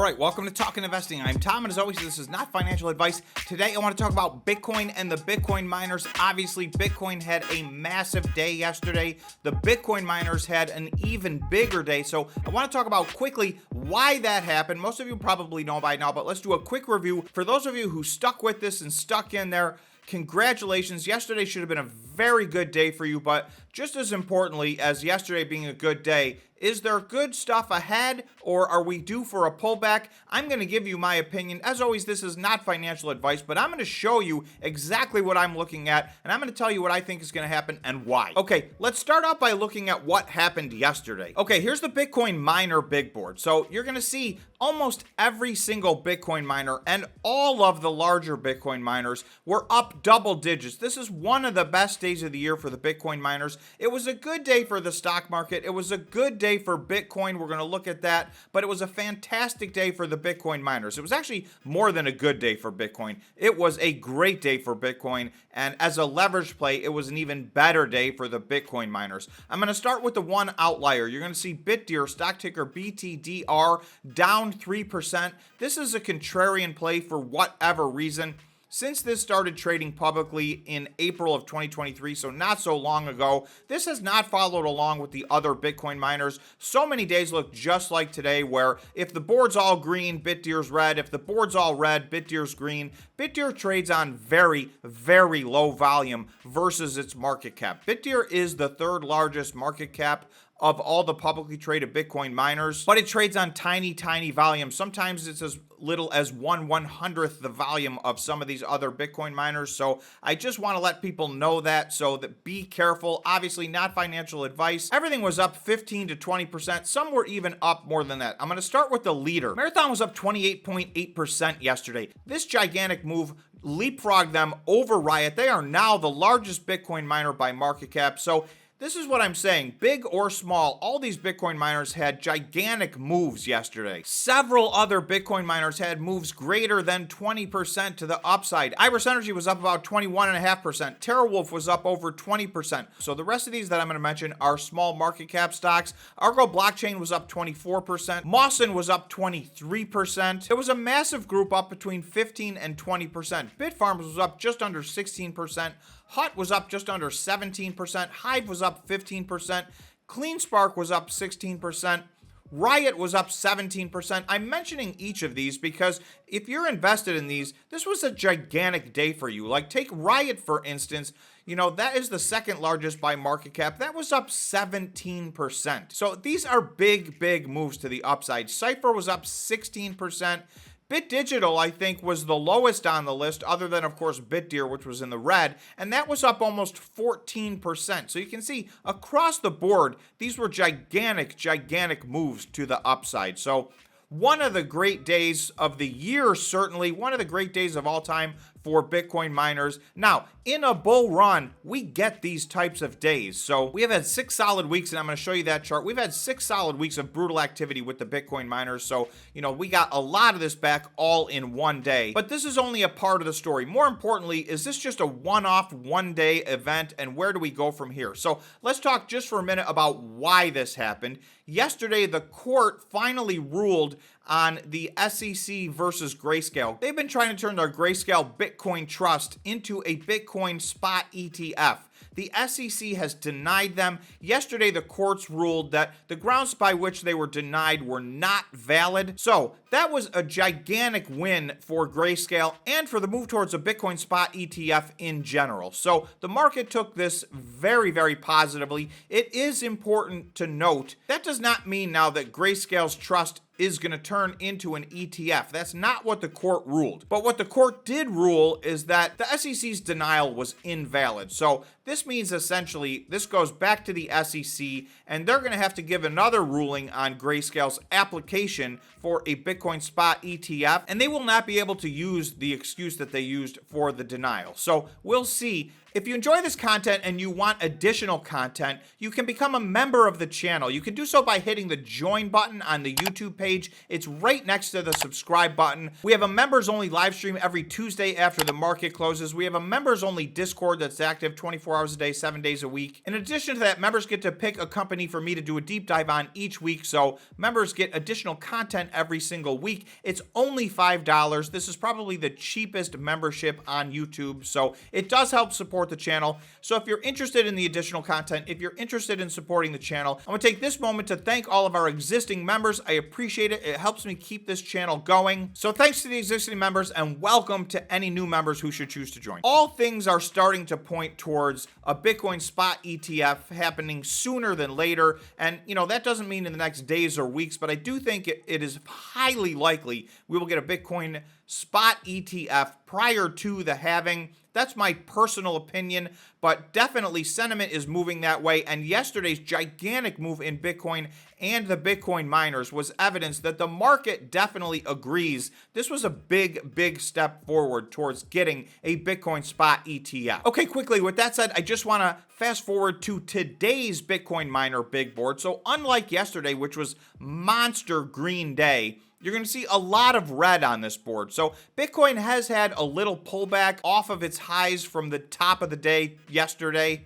All right, welcome to Talking Investing. I'm Tom, and as always, this is not financial advice. Today, I want to talk about Bitcoin and the Bitcoin miners. Obviously, Bitcoin had a massive day yesterday. The Bitcoin miners had an even bigger day. So I want to talk about quickly why that happened. Most of you probably know by now, but let's do a quick review. For those of you who stuck with this and stuck in there, congratulations. Yesterday should have been a very good day for you, but just as importantly as yesterday being a good day, is there good stuff ahead, or are we due for a pullback? I'm going to give you my opinion. As always, this is not financial advice, but I'm going to show you exactly what I'm looking at, and I'm going to tell you what I think is going to happen and why. Okay, let's start out by looking at what happened yesterday. Okay, here's the Bitcoin miner big board. So you're going to see almost every single Bitcoin miner and all of the larger Bitcoin miners were up double digits. This is one of the best days of the year for the Bitcoin miners. It was a good day for the stock market. It was a good day for Bitcoin. We're going to look at that, but it was a fantastic day for the Bitcoin miners. It was actually more than a good day for Bitcoin. It was a great day for Bitcoin, and as a leverage play, it was an even better day for the Bitcoin miners. I'm going to start with the one outlier. You're going to see BitDeer, stock ticker BTDR, down 3%. This is a contrarian play for whatever reason. Since this started trading publicly in April of 2023, so not so long ago, this has not followed along with the other Bitcoin miners. So many days look just like today, where if the board's all green, BitDeer's red. If the board's all red, BitDeer's green. BitDeer trades on very, very low volume versus its market cap. BitDeer is the third largest market cap of all the publicly traded Bitcoin miners, but it trades on tiny, tiny volume. Sometimes it's as little as 1/100th the volume of some of these other Bitcoin miners. So I just want to let people know that, so that be careful. Obviously not financial advice. Everything was up 15 to 20%. Some were even up more than that. I'm going to start with the leader. Marathon was up 28.8% yesterday. This gigantic move leapfrogged them over Riot. They are now the largest Bitcoin miner by market cap. So this is what I'm saying. Big or small, all these Bitcoin miners had gigantic moves yesterday. Several other Bitcoin miners had moves greater than 20% to the upside. Iris Energy was up about 21.5%. TeraWolf was up over 20%. So the rest of these that I'm going to mention are small market cap stocks. Argo Blockchain was up 24%. Mawson was up 23%. There was a massive group up between 15 and 20%. Bitfarms was up just under 16%. HUT was up just under 17%. Hive was up 15%. Cleanspark was up 16%. Riot was up 17%. I'm mentioning each of these because if you're invested in these, this was a gigantic day for you. Like take Riot, for instance. You know, that is the second largest by market cap. That was up 17%. So these are big, big moves to the upside. Cypher was up 16%. BitDigital, I think, was the lowest on the list, other than, of course, BitDeer, which was in the red, and that was up almost 14%. So you can see across the board, these were gigantic, gigantic moves to the upside. So one of the great days of the year, certainly, one of the great days of all time for Bitcoin miners. Now, in a bull run, we get these types of days. So we have had 6 solid weeks, and I'm going to show you that chart. We've had 6 solid weeks of brutal activity with the Bitcoin miners. So, you know, we got a lot of this back all in one day. But this is only a part of the story. More importantly, is this just a one-off, one-day event, and where do we go from here? So let's talk just for a minute about why this happened. Yesterday, the court finally ruled on the SEC versus Grayscale. They've been trying to turn their Grayscale Bitcoin Trust into a Bitcoin spot ETF. The SEC has denied them. Yesterday, the courts ruled that the grounds by which they were denied were not valid. So that was a gigantic win for Grayscale and for the move towards a Bitcoin spot ETF in general. So the market took this very, very positively. It is important to note that does not mean now that Grayscale's trust is going to turn into an ETF. That's not what the court ruled. But what the court did rule is that the SEC's denial was invalid. So this means essentially this goes back to the SEC, and they're going to have to give another ruling on Grayscale's application for a Bitcoin spot ETF, and they will not be able to use the excuse that they used for the denial. So we'll see If you enjoy this content and you want additional content, you can become a member of the channel. You can do so by hitting the join button on the YouTube page. It's right next to the subscribe button. We have a members only live stream every Tuesday after the market closes. We have a members only Discord that's active 24 hours a day, 7 days a week. In addition to that, members get to pick a company for me to do a deep dive on each week. So members get additional content every single week. It's only $5. This is probably the cheapest membership on YouTube. So it does help support the channel. So if you're interested in the additional content, if you're interested in supporting the channel, I'm going to take this moment to thank all of our existing members. I appreciate it. It helps me keep this channel going. So thanks to the existing members and welcome to any new members who should choose to join. All things are starting to point towards a Bitcoin spot ETF happening sooner than later. And, that doesn't mean in the next days or weeks, but I do think it is highly likely we will get a Bitcoin spot ETF prior to the halving. That's my personal opinion, but definitely sentiment is moving that way. And yesterday's gigantic move in Bitcoin and the Bitcoin miners was evidence that the market definitely agrees this was a big step forward towards getting a Bitcoin spot ETF. Okay, quickly, with that said, I just want to fast forward to today's Bitcoin miner big board. So unlike yesterday, which was monster green day, you're going to see a lot of red on this board. So Bitcoin has had a little pullback off of its highs from the top of the day yesterday.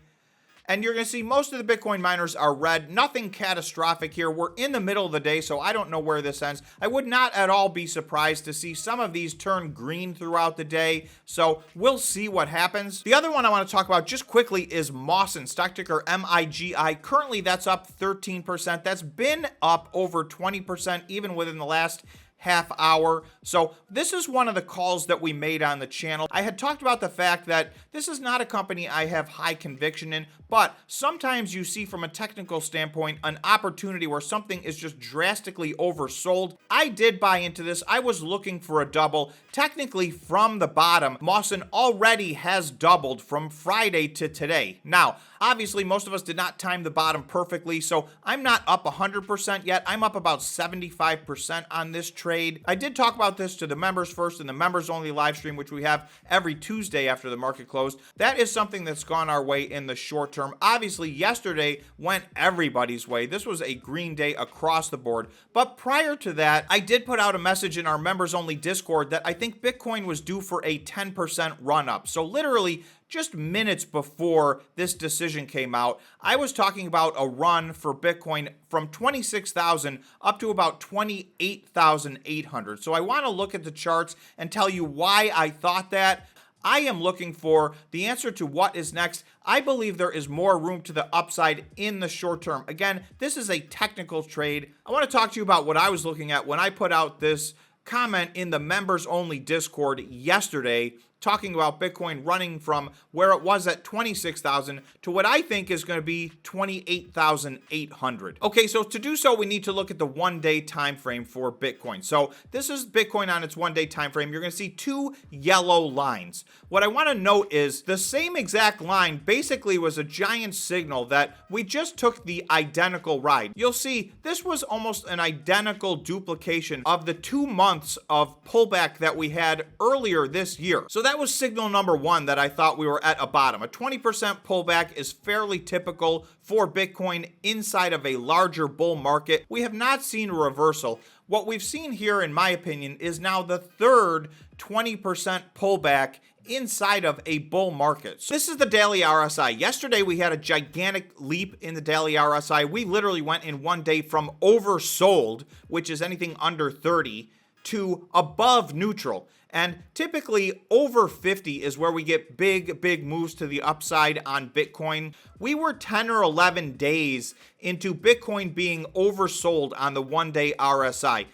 And you're going to see most of the Bitcoin miners are red. Nothing catastrophic here. We're in the middle of the day, so I don't know where this ends. I would not at all be surprised to see some of these turn green throughout the day. So we'll see what happens. The other one I want to talk about just quickly is Mawson, stock ticker MIGI. Currently, that's up 13%. That's been up over 20% even within the last half hour. So this is one of the calls that we made on the channel. I had talked about the fact that this is not a company I have high conviction in, but sometimes you see from a technical standpoint an opportunity where something is just drastically oversold. I did buy into this. I was looking for a double. Technically from the bottom, Mawson already has doubled from Friday to today. Now, obviously most of us did not time the bottom perfectly, so I'm not up 100% yet. I'm up about 75% on this trade. I did talk about this to the members first in the members only live stream, which we have every Tuesday after the market closed. That is something that's gone our way in the short term. Obviously, yesterday went everybody's way. This was a green day across the board. But prior to that, I did put out a message in our members only Discord that I think Bitcoin was due for a 10% run up. So literally, just minutes before this decision came out, I was talking about a run for Bitcoin from 26,000 up to about 28,800. So I want to look at the charts and tell you why I thought that. I am looking for the answer to what is next. I believe there is more room to the upside in the short term. Again, this is a technical trade. I want to talk to you about what I was looking at when I put out this comment in the members only Discord yesterday, talking about Bitcoin running from where it was at 26,000 to what I think is going to be 28,800. Okay, so to do so, we need to look at the 1 day time frame for Bitcoin. So this is Bitcoin on its 1 day time frame. You're going to see two yellow lines. What I want to note is the same exact line basically was a giant signal that we just took the identical ride. You'll see this was almost an identical duplication of the 2 months of pullback that we had earlier this year. So that was signal number one that I thought we were at a bottom. A 20% pullback is fairly typical for Bitcoin inside of a larger bull market. We have not seen a reversal. What we've seen here, in my opinion, is now the third 20% pullback inside of a bull market. So this is the daily RSI. Yesterday, we had a gigantic leap in the daily RSI. We literally went in 1 day from oversold, which is anything under 30, to above neutral. And typically over 50 is where we get big moves to the upside on Bitcoin. We were 10 or 11 days into Bitcoin being oversold on the 1 day RSI.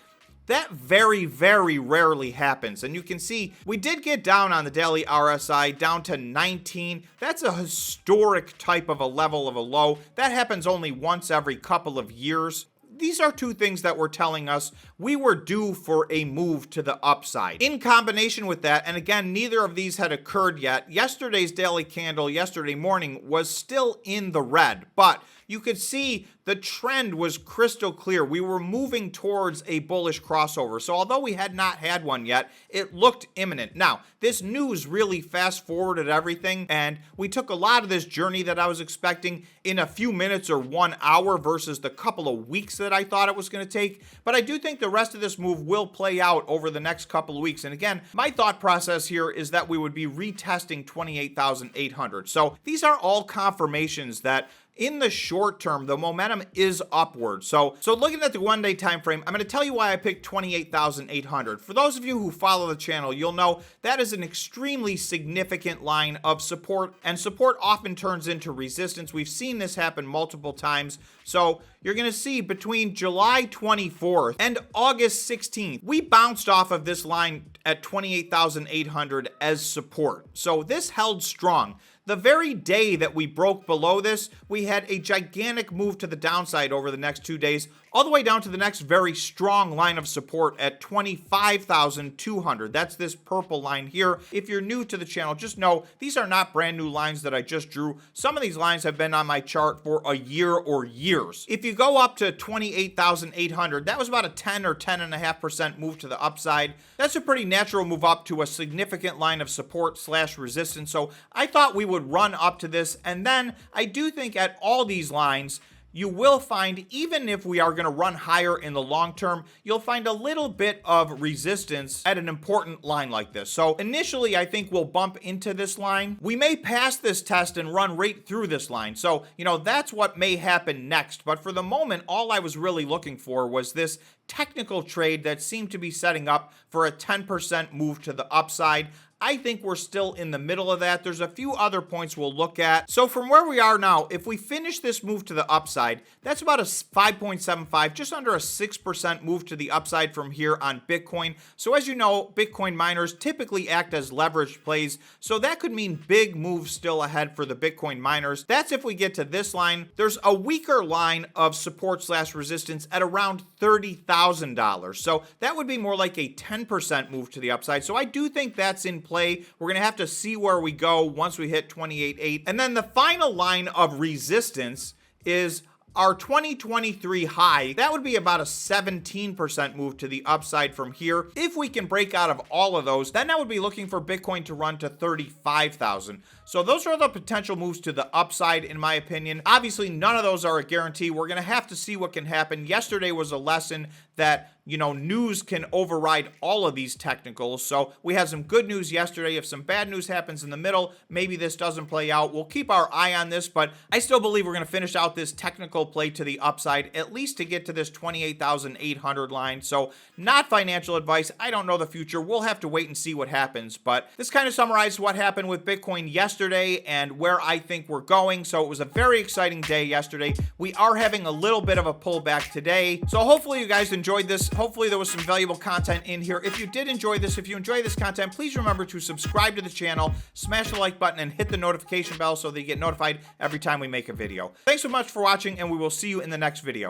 That very rarely happens. And you can see we did get down on the daily RSI down to 19. That's a historic type of a level of a low. That happens only once every couple of years. These are two things that were telling us we were due for a move to the upside. In combination with that, and again, neither of these had occurred yet, yesterday's daily candle yesterday morning was still in the red, but you could see the trend was crystal clear. We were moving towards a bullish crossover. So although we had not had one yet, it looked imminent. Now, this news really fast forwarded everything, and we took a lot of this journey that I was expecting in a few minutes or 1 hour versus the couple of weeks that I thought it was going to take. But I do think the rest of this move will play out over the next couple of weeks. And again, my thought process here is that we would be retesting 28,800. So these are all confirmations that in the short term, the momentum is upward. So looking at the 1 day time frame, I'm going to tell you why I picked 28,800. For those of you who follow the channel, you'll know that is an extremely significant line of support, and support often turns into resistance. We've seen this happen multiple times. So you're going to see between July 24th and August 16th, we bounced off of this line at 28,800 as support. So this held strong. The very day that we broke below this, we had a gigantic move to the downside over the next 2 days, all the way down to the next very strong line of support at 25,200. That's this purple line here. If you're new to the channel, just know these are not brand new lines that I just drew. Some of these lines have been on my chart for a year or years. If you go up to 28,800, that was about a 10 or 10.5% move to the upside. That's a pretty natural move up to a significant line of support / resistance. So I thought we would run up to this, and then I do think at all these lines, you will find, even if we are going to run higher in the long term, you'll find a little bit of resistance at an important line like this. So initially, I think we'll bump into this line. We may pass this test and run right through this line. So, that's what may happen next. But for the moment, all I was really looking for was this technical trade that seemed to be setting up for a 10% move to the upside. I think we're still in the middle of that. There's a few other points we'll look at. So from where we are now, if we finish this move to the upside, that's about a 5.75, just under a 6% move to the upside from here on Bitcoin. So as you know, Bitcoin miners typically act as leveraged plays. So that could mean big moves still ahead for the Bitcoin miners. That's if we get to this line. There's a weaker line of support / resistance at around $30,000. So that would be more like a 10% move to the upside. So I do think that's in play. We're going to have to see where we go once we hit 28.8. And then the final line of resistance is our 2023 high. That would be about a 17% move to the upside from here. If we can break out of all of those, then I would be looking for Bitcoin to run to 35,000. So those are the potential moves to the upside, in my opinion. Obviously, none of those are a guarantee. We're going to have to see what can happen. Yesterday was a lesson that, news can override all of these technicals. So we had some good news yesterday. If some bad news happens in the middle, maybe this doesn't play out. We'll keep our eye on this, but I still believe we're going to finish out this technical play to the upside, at least to get to this 28,800 line. So not financial advice. I don't know the future. We'll have to wait and see what happens. But this kind of summarizes what happened with Bitcoin yesterday and where I think we're going. So it was a very exciting day yesterday. We are having a little bit of a pullback today. So hopefully you guys enjoyed this. Hopefully there was some valuable content in here. If you did enjoy this, if you enjoy this content, please remember to subscribe to the channel, smash the like button, and hit the notification bell so that you get notified every time we make a video. Thanks so much for watching, and we will see you in the next video.